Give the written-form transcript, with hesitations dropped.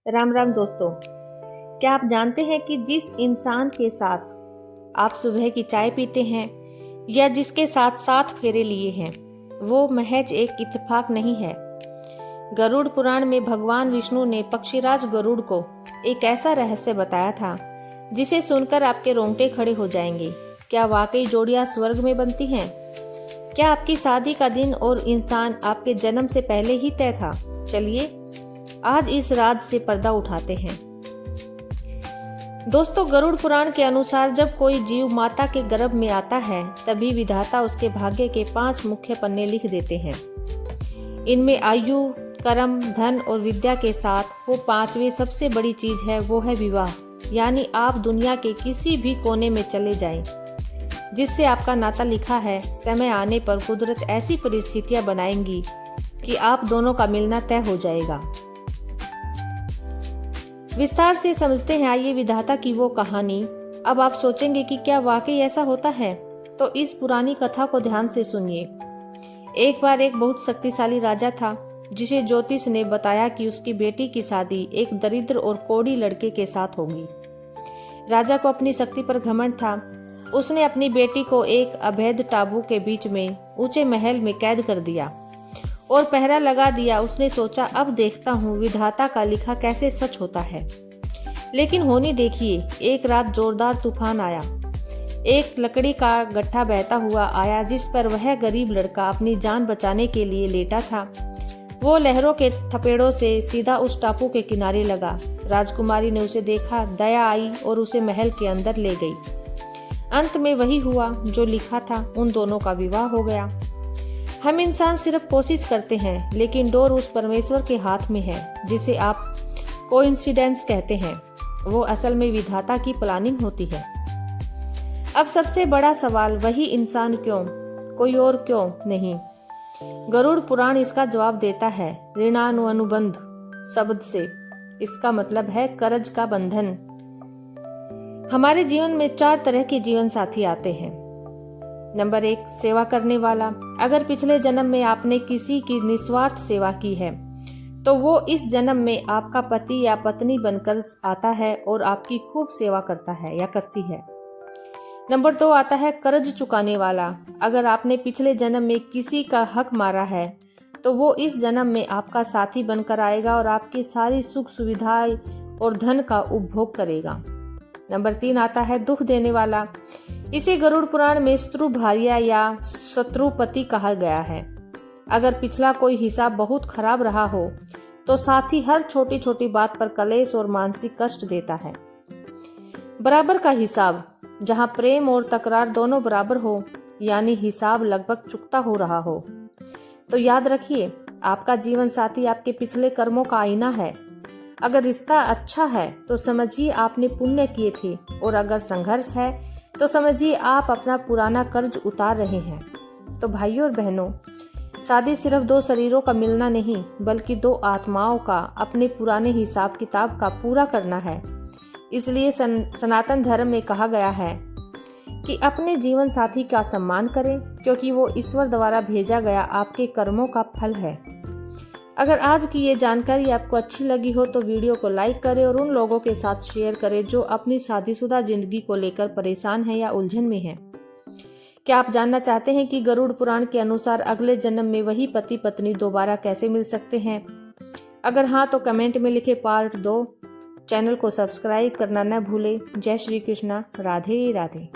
राम राम दोस्तों। क्या आप जानते हैं कि जिस इंसान के साथ आप सुबह की चाय पीते हैं या जिसके साथ 7 फेरे लिए हैं वो महज एक इत्तेफाक नहीं है। गरुड़ पुराण में भगवान विष्णु ने पक्षीराज गरुड़ को एक ऐसा रहस्य बताया था जिसे सुनकर आपके रोंगटे खड़े हो जाएंगे। क्या वाकई जोड़ियां स्वर्ग में बनती हैं? क्या आपकी शादी का दिन और इंसान आपके जन्म से पहले ही तय था? चलिए आज इस राज से पर्दा उठाते हैं। दोस्तों, गरुड़ पुराण के अनुसार जब कोई जीव माता के गर्भ में आता है तभी विधाता उसके भाग्य के 5 मुख्य पन्ने लिख देते हैं। इनमें आयु, कर्म, धन और विद्या के साथ वो 5वीं सबसे बड़ी चीज है, वो है विवाह। यानी आप दुनिया के किसी भी कोने में चले जाएं, जिससे आपका नाता लिखा है। समय आने पर कुदरत ऐसी परिस्थितियां बनाएंगी कि आप दोनों का मिलना तय हो जाएगा। विस्तार से समझते हैं आइए विधाता की वो कहानी। अब आप सोचेंगे कि क्या वाकई ऐसा होता है, तो इस पुरानी कथा को ध्यान से सुनिए। एक बार एक बहुत शक्तिशाली राजा था जिसे ज्योतिष ने बताया कि उसकी बेटी की शादी एक दरिद्र और कोढ़ी लड़के के साथ होगी। राजा को अपनी शक्ति पर घमंड था। उसने अपनी बेटी को एक अभेद टापू के बीच में ऊंचे महल में कैद कर दिया और पहरा लगा दिया। उसने सोचा अब देखता हूँ विधाता का लिखा कैसे सच होता है। लेकिन होनी देखिए, एक रात जोरदार तूफान आया। एक लकड़ी का गट्ठा बहता हुआ आया जिस पर वह गरीब लड़का अपनी जान बचाने के लिए लेटा था। वो लहरों के थपेड़ों से सीधा उस टापू के किनारे लगा। राजकुमारी ने उसे देखा, दया आई और उसे महल के अंदर ले गई। अंत में वही हुआ जो लिखा था, उन दोनों का विवाह हो गया। हम इंसान सिर्फ कोशिश करते हैं, लेकिन डोर उस परमेश्वर के हाथ में है जिसे आप कोइंसिडेंस कहते हैं। वो असल में विधाता की प्लानिंग होती है। अब सबसे बड़ा सवाल, वही इंसान क्यों, कोई और क्यों नहीं? गरुड़ पुराण इसका जवाब देता है ऋणानुबंध शब्द से। इसका मतलब है कर्ज का बंधन। हमारे जीवन में 4 तरह के जीवन साथी आते हैं। नंबर 1, सेवा करने वाला। अगर पिछले जन्म में आपने किसी की निस्वार्थ सेवा की है तो वो इस जन्म में आपका पति या पत्नी बनकर आता है और आपकी खूब सेवा करता है या करती है। नंबर 2 आता है कर्ज चुकाने वाला। अगर आपने पिछले जन्म में किसी का हक मारा है तो वो इस जन्म में आपका साथी बनकर आएगा और आपकी सारी सुख सुविधाएं और धन का उपभोग करेगा। नंबर 3 आता है दुख देने वाला। इसे गरुड़ पुराण में शत्रुभार्या या शत्रुपति कहा गया है। अगर पिछला कोई हिसाब बहुत खराब रहा हो तो साथी हर छोटी छोटी बात पर कलेश और मानसिक कष्ट देता है। बराबर का हिसाब, जहां प्रेम और तकरार दोनों बराबर हो, यानी हिसाब लगभग चुकता हो रहा हो। तो याद रखिए, आपका जीवन साथी आपके पिछले कर्मों का आईना है। अगर रिश्ता अच्छा है तो समझिए आपने पुण्य किए थे, और अगर संघर्ष है तो समझिए आप अपना पुराना कर्ज उतार रहे हैं। तो भाइयों और बहनों, शादी सिर्फ 2 शरीरों का मिलना नहीं, बल्कि 2 आत्माओं का अपने पुराने हिसाब किताब का पूरा करना है। इसलिए सनातन धर्म में कहा गया है कि अपने जीवन साथी का सम्मान करें, क्योंकि वो ईश्वर द्वारा भेजा गया आपके कर्मों का फल है। अगर आज की ये जानकारी आपको अच्छी लगी हो तो वीडियो को लाइक करें और उन लोगों के साथ शेयर करें जो अपनी शादीशुदा जिंदगी को लेकर परेशान हैं या उलझन में हैं। क्या आप जानना चाहते हैं कि गरुड़ पुराण के अनुसार अगले जन्म में वही पति पत्नी दोबारा कैसे मिल सकते हैं? अगर हाँ तो कमेंट में लिखे पार्ट 2। चैनल को सब्सक्राइब करना न भूलें। जय श्री कृष्णा। राधे राधे।